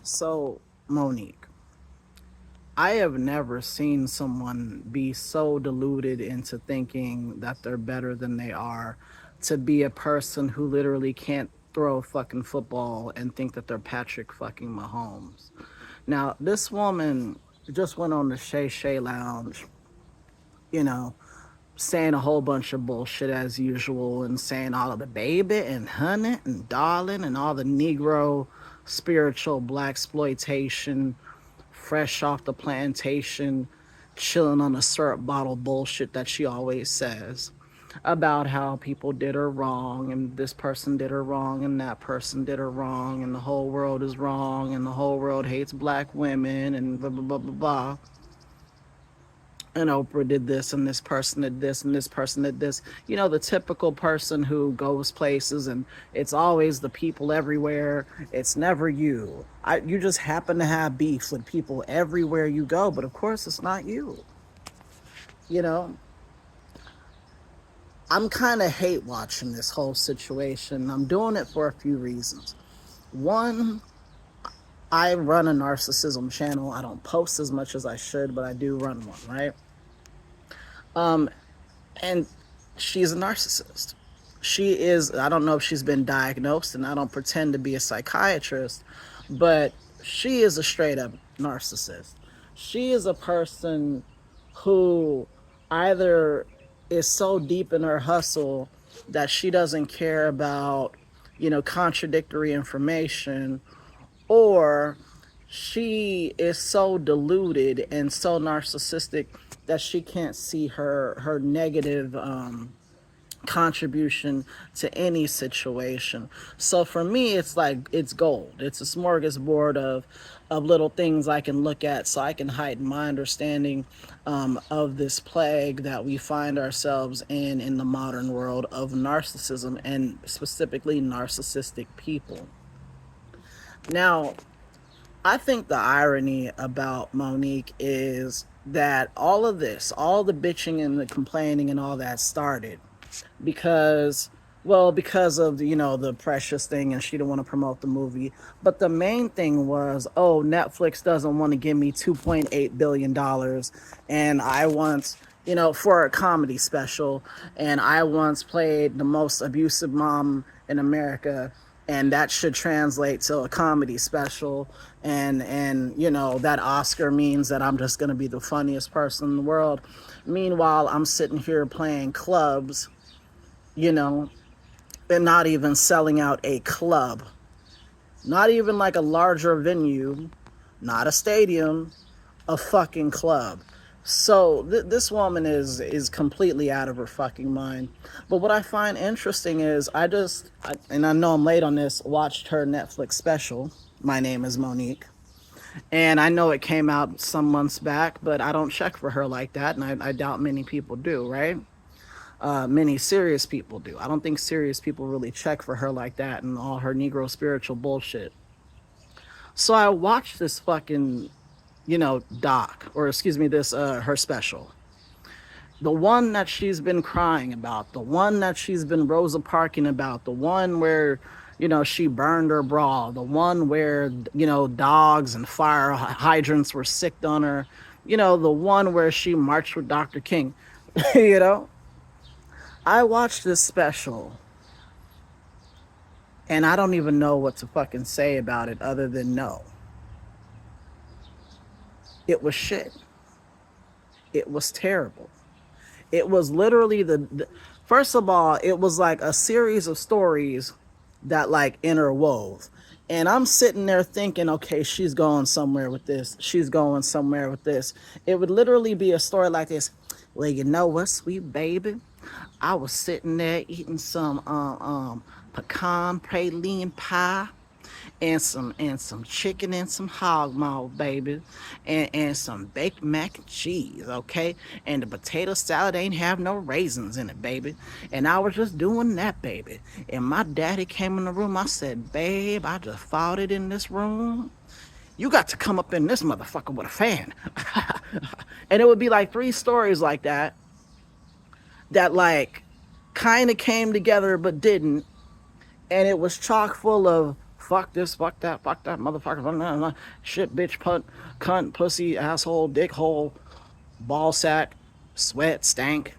So, Monique, I have never seen someone be so deluded into thinking that they're better than they are, to be a person who literally can't throw a fucking football and think that they're Patrick fucking Mahomes. Now, this woman just went on the Shay Shay lounge, you know, saying a whole bunch of bullshit as usual and saying all of the baby and honey and darling and all the Negro spiritual black exploitation, fresh off the plantation, chilling on a syrup bottle bullshit that she always says about how people did her wrong and this person did her wrong and that person did her wrong and the whole world is wrong and the whole world hates black women and blah blah blah blah blah, and Oprah did this, and this person did this, and this person did this. You know, the typical person who goes places, and it's always the people everywhere. It's never you. You just happen to have beef with people everywhere you go, but of course, it's not you. You know, I'm kind of hate watching this whole situation. I'm doing it for a few reasons. One, I run a narcissism channel. I don't post as much as I should, but I do run one, right? Um, and she's a narcissist. She is, I don't know if she's been diagnosed, and I don't pretend to be a psychiatrist, but she is a straight up narcissist. She is a person who either is so deep in her hustle that she doesn't care about, contradictory information, or she is so deluded and so narcissistic that she can't see her negative contribution to any situation. So for me, it's like it's gold. It's a smorgasbord of little things I can look at so I can heighten my understanding of this plague that we find ourselves in the modern world of narcissism, and specifically narcissistic people. Now, I think the irony about Monique is that all of this, all the bitching and the complaining and all that started because, well, because of the Precious thing, and she didn't want to promote the movie. But the main thing was, oh, Netflix doesn't want to give me $2.8 billion, and I once, for a comedy special, and I once played the most abusive mom in America, and that should translate to a comedy special, and that Oscar means that I'm just going to be the funniest person in the world. Meanwhile, I'm sitting here playing clubs, you know and not even selling out a club, not even like a larger venue, not a stadium, a fucking club. So this woman is completely out of her fucking mind. But what I find interesting is and I know I'm late on this, watched her Netflix special. My Name is Monique. And I know it came out some months back, but I don't check for her like that, and I doubt many people do, right? Many serious people do. I don't think serious people really check for her like that and all her Negro spiritual bullshit. So I watched this fucking, doc, or excuse me, this, her special. The one that she's been crying about, the one that she's been Rosa Parking about, the one where, she burned her bra, the one where, dogs and fire hydrants were sicked on her, the one where she marched with Dr. King, you know? I watched this special and I don't even know what to fucking say about it other than no. It was shit. It was terrible. It was literally first of all, it was like a series of stories that like interwove. And I'm sitting there thinking, okay, she's going somewhere with this. She's going somewhere with this. It would literally be a story like this. Well, you know what, sweet baby? I was sitting there eating some pecan praline pie and some chicken and some hog maw, baby, and some baked mac and cheese, okay? And the potato salad ain't have no raisins in it, baby. And I was just doing that, baby. And my daddy came in the room. I said, babe, I just fought it in this room. You got to come up in this motherfucker with a fan. And it would be like three stories like that like kind of came together but didn't, and it was chock full of fuck this, fuck that, motherfucker, blah, blah, blah, shit, bitch, punt, cunt, pussy, asshole, dick hole, ball sack, sweat, stank.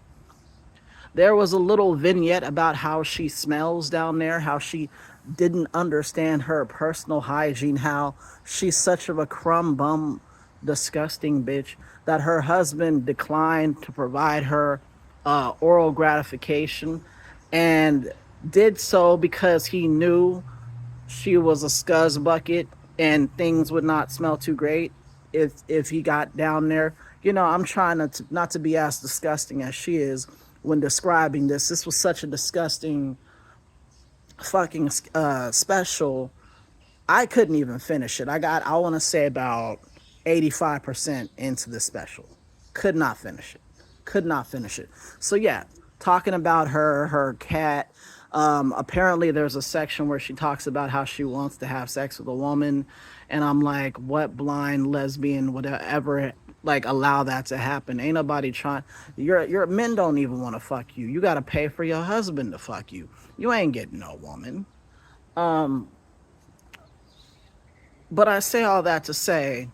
There was a little vignette about how she smells down there, how she didn't understand her personal hygiene, how she's such of a crumb bum, disgusting bitch that her husband declined to provide her oral gratification and did so because he knew she was a scuzz bucket and things would not smell too great if he got down there. You know, I'm trying not to be as disgusting as she is when describing this. This was such a disgusting fucking special. I couldn't even finish it. I want to say about 85% into the special. Could not finish it. Could not finish it. So yeah, talking about her cat. Apparently there's a section where she talks about how she wants to have sex with a woman, and I'm like, what blind lesbian would ever like allow that to happen? Ain't nobody trying. Your men don't even want to fuck you. You got to pay for your husband to fuck you. You ain't getting no woman. But I say all that to say,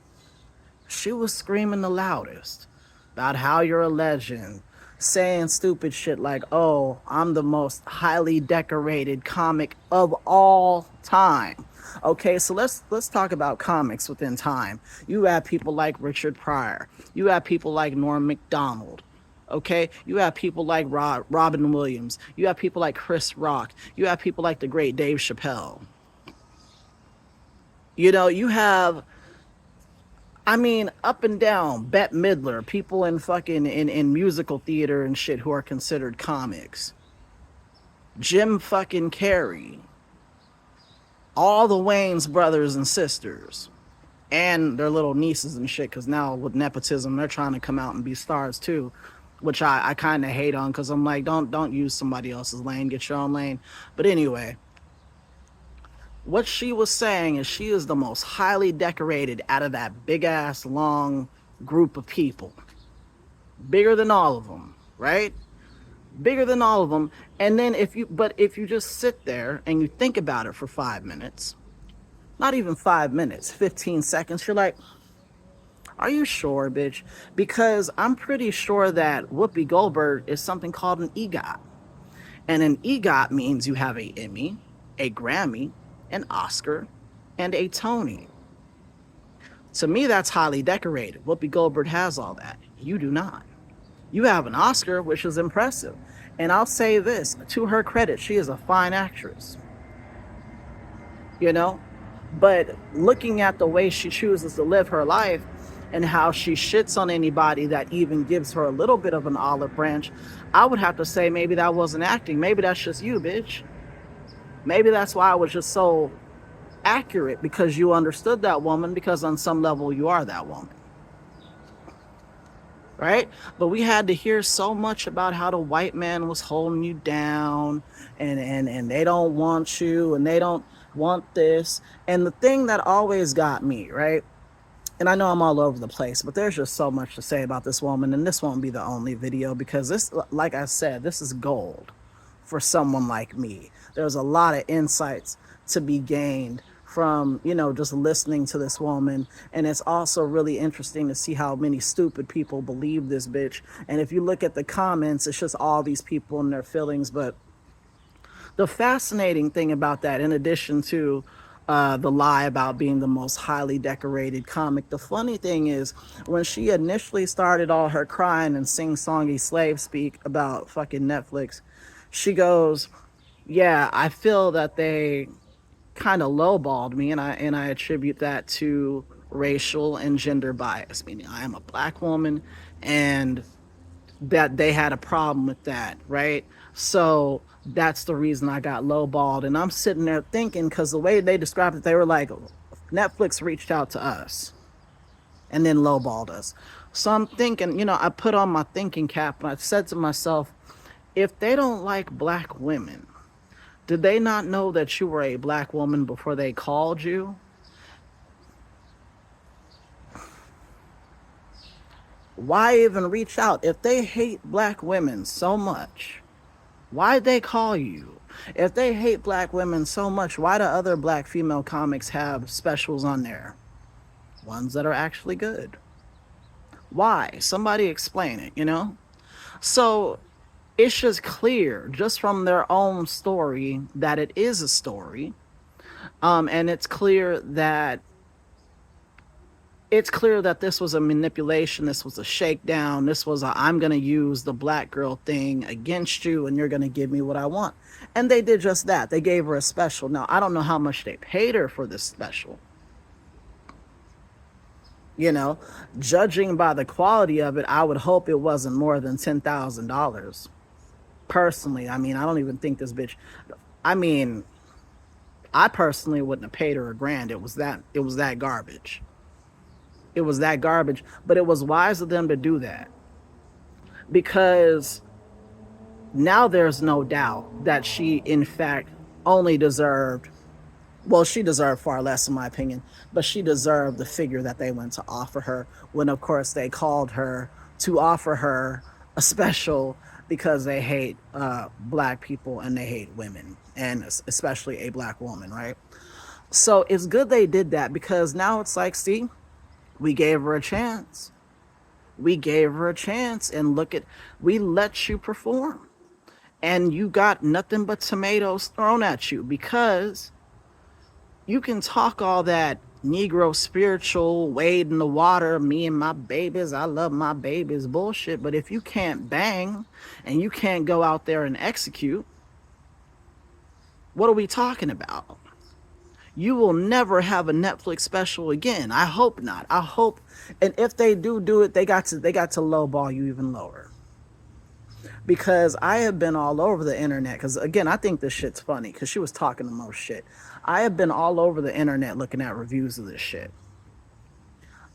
she was screaming the loudest about how you're a legend, saying stupid shit like, oh, I'm the most highly decorated comic of all time. Okay, so let's talk about comics within time. You have people like Richard Pryor. You have people like Norm Macdonald. Okay, you have people like Robin Williams. You have people like Chris Rock. You have people like the great Dave Chappelle. You know, you have, I mean, up and down, Bette Midler, people in fucking in musical theater and shit who are considered comics. Jim fucking Carrey. All the Wayne's brothers and sisters. And their little nieces and shit, because now with nepotism, they're trying to come out and be stars too. Which I kind of hate on, because I'm like, don't use somebody else's lane, get your own lane. But anyway, what she was saying is she is the most highly decorated out of that big ass long group of people. Bigger than all of them, right? Bigger than all of them. And then if you just sit there and you think about it for 5 minutes, not even 5 minutes, 15 seconds, you're like, are you sure, bitch? Because I'm pretty sure that Whoopi Goldberg is something called an EGOT. And an EGOT means you have a Emmy, a Grammy, an Oscar, and a Tony. To me, that's highly decorated. Whoopi Goldberg has all that. You do not. You have an Oscar, which is impressive. And I'll say this, to her credit, she is a fine actress. You know? But looking at the way she chooses to live her life and how she shits on anybody that even gives her a little bit of an olive branch, I would have to say maybe that wasn't acting. Maybe that's just you, bitch. Maybe that's why I was just so accurate, because you understood that woman, because on some level you are that woman. Right? But we had to hear so much about how the white man was holding you down, and they don't want you, and they don't want this. And the thing that always got me, right? And I know I'm all over the place, but there's just so much to say about this woman, and this won't be the only video, because this, like I said, this is gold for someone like me. There's a lot of insights to be gained from, you know, just listening to this woman. And it's also really interesting to see how many stupid people believe this bitch. And if you look at the comments, it's just all these people and their feelings. But the fascinating thing about that, in addition to the lie about being the most highly decorated comic, the funny thing is, when she initially started all her crying and sing-songy slave speak about fucking Netflix, she goes, yeah, I feel that they kind of lowballed me, and I attribute that to racial and gender bias, meaning I am a black woman, and that they had a problem with that, right? So that's the reason I got lowballed. And I'm sitting there thinking, because the way they described it, they were like, Netflix reached out to us and then lowballed us. So I'm thinking, you know, I put on my thinking cap and I said to myself, if they don't like black women, did they not know that you were a black woman before they called you? Why even reach out? If they hate black women so much, why'd they call you? If they hate black women so much, why do other black female comics have specials on there? Ones that are actually good. Why? Somebody explain it, you know? So it's just clear, just from their own story, that it is a story. And it's clear that this was a manipulation, this was a shakedown, this was a I'm going to use the black girl thing against you and you're going to give me what I want. And they did just that. They gave her a special. Now, I don't know how much they paid her for this special. You know, judging by the quality of it, I would hope it wasn't more than $10,000. Personally, I mean, I don't even think this bitch, I mean, I personally wouldn't have paid her $1,000. It was that garbage. It was that garbage, but it was wise of them to do that, because now there's no doubt that she, in fact, only deserved, well, she deserved far less, in my opinion, but she deserved the figure that they went to offer her when, of course, they called her to offer her a special because they hate black people and they hate women, and especially a black woman, right? So it's good they did that, because now it's like, see, we gave her a chance. We gave her a chance, and we let you perform. And you got nothing but tomatoes thrown at you, because you can talk all that Negro spiritual, wade in the water, me and my babies, I love my babies bullshit. But if you can't bang and you can't go out there and execute, what are we talking about? You will never have a Netflix special again. I hope not. I hope, and if they do it, they got to lowball you even lower. Because I have been all over the internet, because again, I think this shit's funny, because she was talking the most shit. I have been all over the internet looking at reviews of this shit.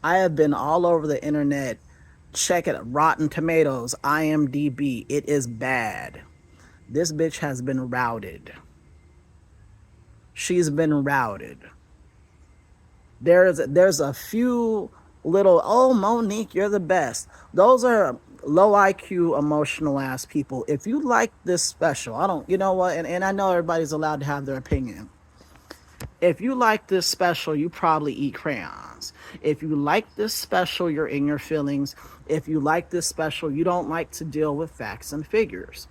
I have been all over the internet checking Rotten Tomatoes, IMDb. It is bad. This bitch has been routed. She's been routed. There's a few little, oh, Monique, you're the best. Those are low IQ, emotional ass people. If you like this special, you know what, and I know everybody's allowed to have their opinion. If you like this special, you probably eat crayons. If you like this special, you're in your feelings. If you like this special, you don't like to deal with facts and figures.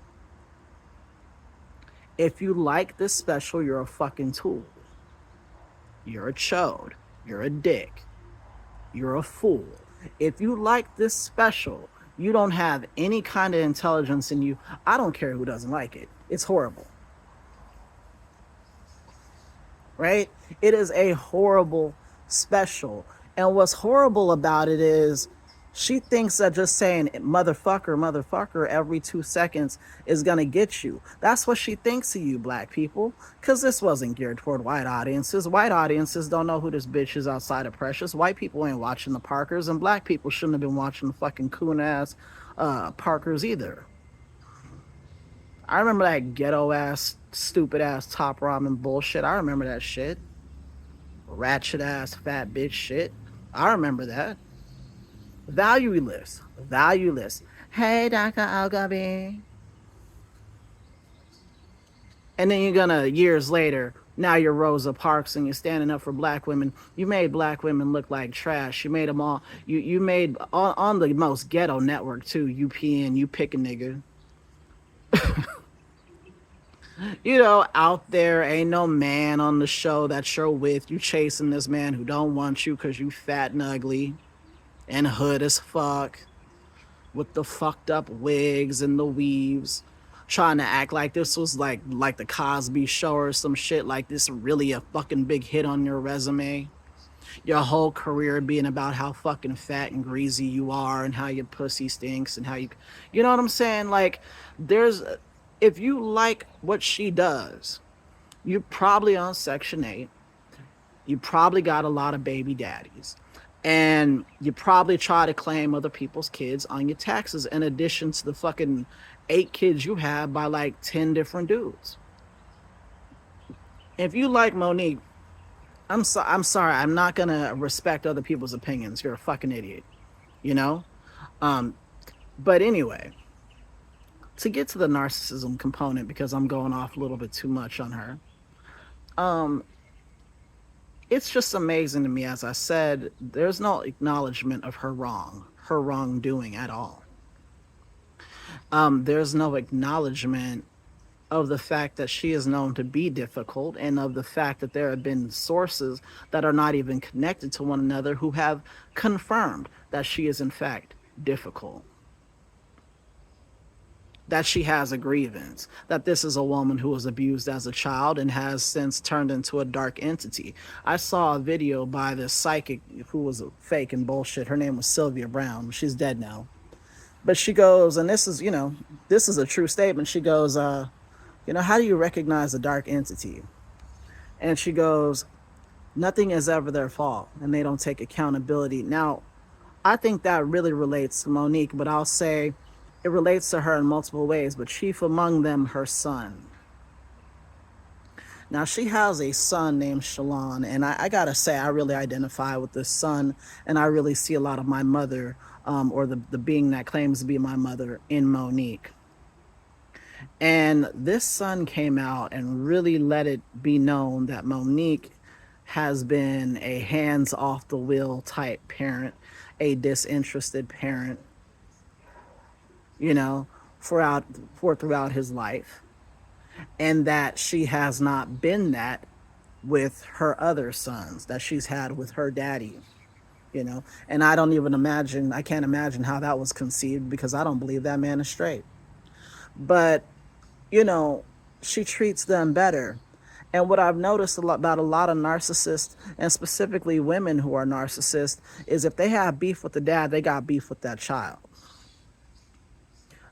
If you like this special, you're a fucking tool. You're a chode. You're a dick. You're a fool. If you like this special, you don't have any kind of intelligence in you. I don't care who doesn't like it. It's horrible. Right? It is a horrible special. And what's horrible about it is she thinks that just saying motherfucker, motherfucker every 2 seconds is going to get you. That's what she thinks of you, black people. Because this wasn't geared toward white audiences. White audiences don't know who this bitch is outside of Precious. White people ain't watching the Parkers. And black people shouldn't have been watching the fucking coon-ass Parkers either. I remember that ghetto-ass, stupid-ass Top Ramen bullshit. I remember that shit. Ratchet-ass, fat bitch shit. I remember that. Valueless. Hey, Dr. Algabi. And then you're gonna, years later, now you're Rosa Parks and you're standing up for black women. You made black women look like trash. You made them all, you made, on the most ghetto network too, UPN, you pick a nigga. You know, out there ain't no man on the show that you're with. You chasing this man who don't want you because you fat and ugly and hood as fuck with the fucked up wigs and the weaves, trying to act like this was like the Cosby Show or some shit, like this really a fucking big hit on your resume. Your whole career being about how fucking fat and greasy you are and how your pussy stinks and how you know what I'm saying? Like, if you like what she does, you're probably on Section 8. You probably got a lot of baby daddies. And you probably try to claim other people's kids on your taxes in addition to the fucking 8 kids you have by like 10 different dudes. If you like Monique, I'm sorry, I'm not going to respect other people's opinions. You're a fucking idiot, you know? But anyway, To get to the narcissism component, because I'm going off a little bit too much on her, um, it's just amazing to me. As I said, there's no acknowledgement of her wrongdoing at all. There's no acknowledgement of the fact that she is known to be difficult, and of the fact that there have been sources that are not even connected to one another who have confirmed that she is in fact difficult, that she has a grievance, that this is a woman who was abused as a child and has since turned into a dark entity. I saw a video by this psychic who was fake and bullshit. Her name was Sylvia Brown. She's dead now. But she goes, and this is, this is a true statement. She goes, how do you recognize a dark entity? And she goes, nothing is ever their fault and they don't take accountability. Now, I think that really relates to Monique, but I'll say it relates to her in multiple ways, but chief among them, her son. Now, she has a son named Shalon, and I gotta say, I really identify with this son, and I really see a lot of my mother, or the being that claims to be my mother, in Monique. And this son came out and really let it be known that Monique has been a hands off the wheel type parent, a disinterested parent, throughout his life. And that she has not been that with her other sons that she's had with her daddy, And I can't imagine how that was conceived, because I don't believe that man is straight. But she treats them better. And what I've noticed about a lot of narcissists, and specifically women who are narcissists, is if they have beef with the dad, they got beef with that child.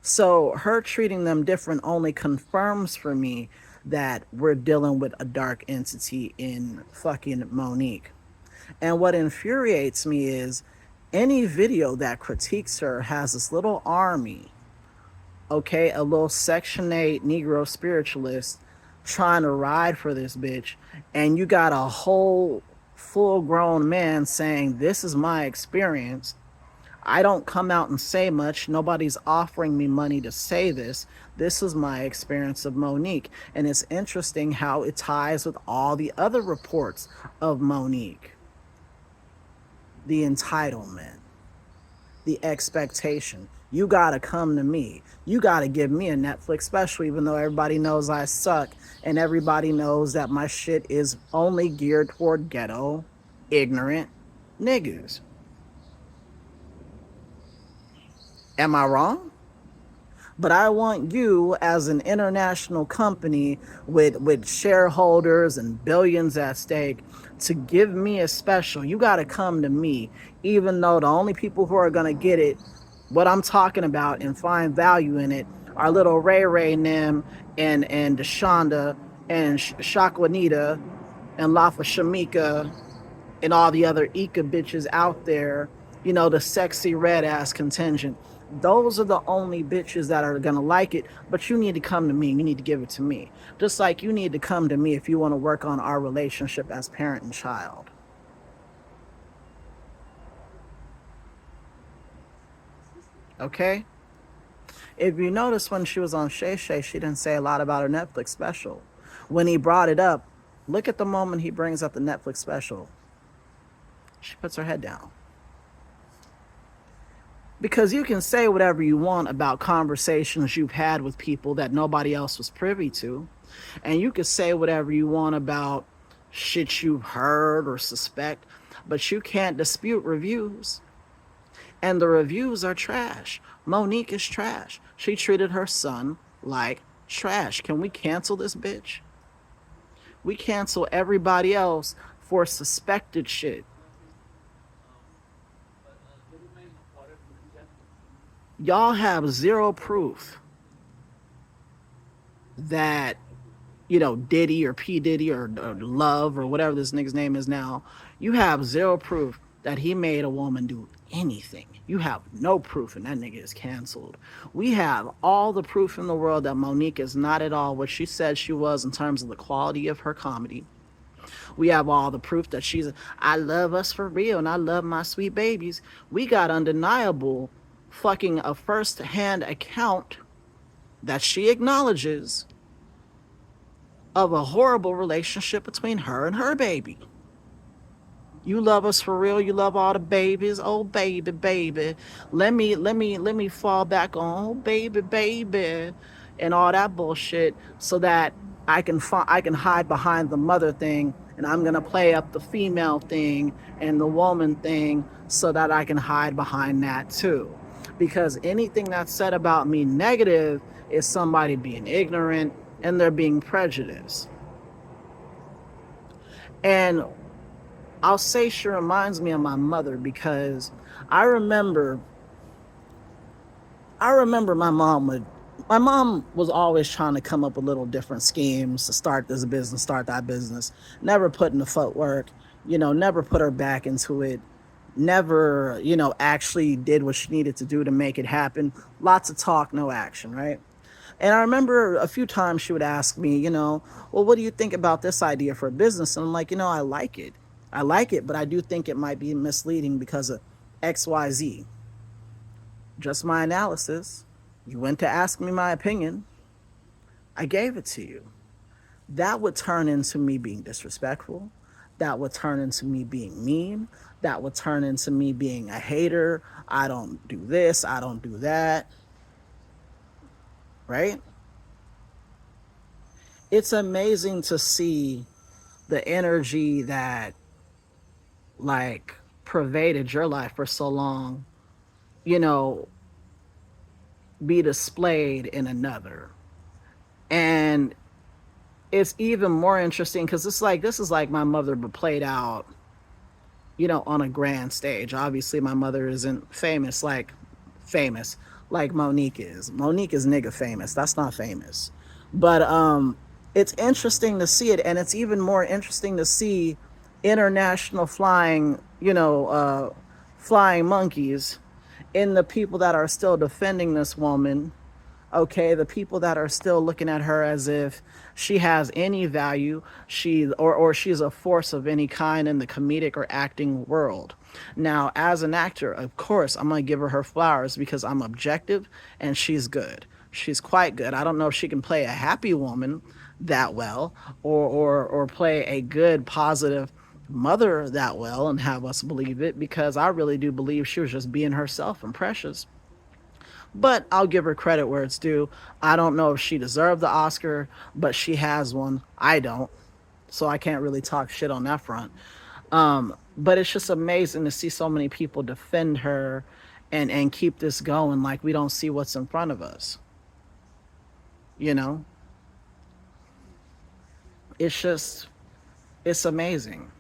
So her treating them different only confirms for me that we're dealing with a dark entity in fucking Monique. And what infuriates me is any video that critiques her has this little army, okay, a little Section 8 Negro spiritualist trying to ride for this bitch, and you got a whole full-grown man saying, this is my experience. I don't come out and say much. Nobody's offering me money to say this. This is my experience of Monique. And it's interesting how it ties with all the other reports of Monique. The entitlement, the expectation. You gotta come to me. You gotta give me a Netflix special, even though everybody knows I suck, and everybody knows that my shit is only geared toward ghetto, ignorant niggas. Am I wrong? But I want you, as an international company with shareholders and billions at stake, to give me a special. You got to come to me, even though the only people who are going to get it, what I'm talking about, and find value in it, are little Ray Ray Nim and Deshonda and Shaquanita and Lafa Shamika and all the other Ika bitches out there, the sexy red ass contingent. Those are the only bitches that are going to like it, but you need to come to me. You need to give it to me. Just like you need to come to me if you want to work on our relationship as parent and child. Okay? If you notice, when she was on Shay Shay, she didn't say a lot about her Netflix special. When he brought it up, look at the moment he brings up the Netflix special. She puts her head down. Because you can say whatever you want about conversations you've had with people that nobody else was privy to. And you can say whatever you want about shit you've heard or suspect. But you can't dispute reviews. And the reviews are trash. Monique is trash. She treated her son like trash. Can we cancel this bitch? We cancel everybody else for suspected shit. Y'all have zero proof that, Diddy or P. Diddy or Love or whatever this nigga's name is now, you have zero proof that he made a woman do anything. You have no proof, and that nigga is canceled. We have all the proof in the world that Monique is not at all what she said she was in terms of the quality of her comedy. We have all the proof that I love us for real, and I love my sweet babies. We got undeniable fucking a first-hand account that she acknowledges of a horrible relationship between her and her baby. You love us for real. You love all the babies. Oh baby, baby. Let me fall back on oh baby, baby, and all that bullshit so that I can hide behind the mother thing, and I'm gonna play up the female thing and the woman thing so that I can hide behind that too. Because anything that's said about me negative is somebody being ignorant and they're being prejudiced. And I'll say she reminds me of my mother because I remember I remember my mom was always trying to come up with little different schemes to start this business, start that business. Never put in the footwork, never put her back into it. Never, actually did what she needed to do to make it happen. Lots of talk, no action, right? And I remember a few times she would ask me, well, what do you think about this idea for a business? And I'm like, I like it. I like it, but I do think it might be misleading because of XYZ. Just my analysis. You went to ask me my opinion. I gave it to you. That would turn into me being disrespectful. That would turn into me being mean. That would turn into me being a hater. I don't do this. I don't do that. Right? It's amazing to see the energy that like pervaded your life for so long, you know, be displayed in another. And it's even more interesting because this is like my mother but played out, on a grand stage. Obviously my mother isn't famous like Monique is. Monique is nigga famous. That's not famous. But it's interesting to see it, and it's even more interesting to see international flying monkeys in the people that are still defending this woman. Okay, the people that are still looking at her as if she has any value, or she's a force of any kind in the comedic or acting world. Now, as an actor, of course, I'm gonna give her flowers because I'm objective and she's good. She's quite good. I don't know if she can play a happy woman that well, or play a good positive mother that well and have us believe it, because I really do believe she was just being herself and precious. But I'll give her credit where it's due. I don't know if she deserved the Oscar, but she has one. I don't. So I can't really talk shit on that front. But it's just amazing to see so many people defend her and keep this going like we don't see what's in front of us. You know? It's just, it's amazing.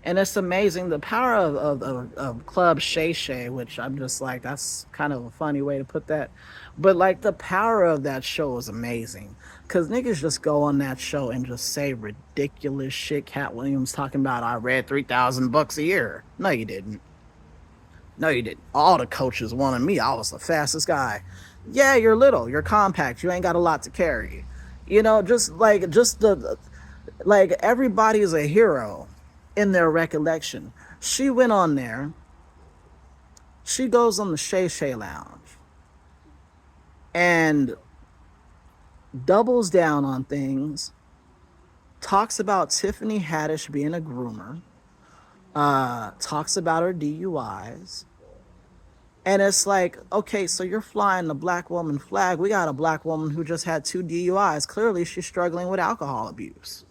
And it's amazing the power of Club Shay Shay, which I'm just like, that's kind of a funny way to put that. But like the power of that show is amazing. Because niggas just go on that show and just say ridiculous shit. Cat Williams talking about, I read 3,000 books a year. No, you didn't. No, you didn't. All the coaches wanted me. I was the fastest guy. Yeah, you're little. You're compact. You ain't got a lot to carry. Like everybody is a hero in their recollection. She went on there. She goes on the Shay Shay Lounge and doubles down on things. Talks about Tiffany Haddish being a groomer. Talks about her DUIs. And it's like, okay, so you're flying the black woman flag. We got a black woman who just had 2 DUIs. Clearly, she's struggling with alcohol abuse.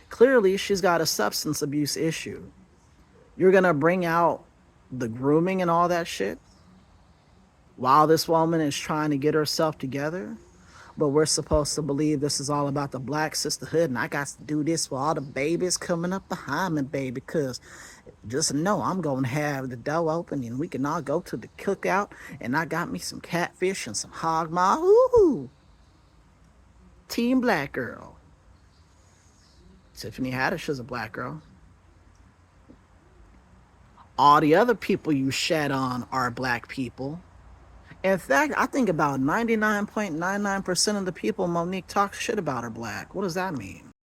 Clearly, she's got a substance abuse issue. You're going to bring out the grooming and all that shit while this woman is trying to get herself together. But we're supposed to believe this is all about the black sisterhood, and I got to do this for all the babies coming up behind me, baby, because just know I'm going to have the door open and we can all go to the cookout, and I got me some catfish and some hog maw. Ooh, team black girl. Tiffany Haddish is a black girl. All the other people you shed on are black people. In fact, I think about 99.99% of the people Monique talks shit about are black. What does that mean?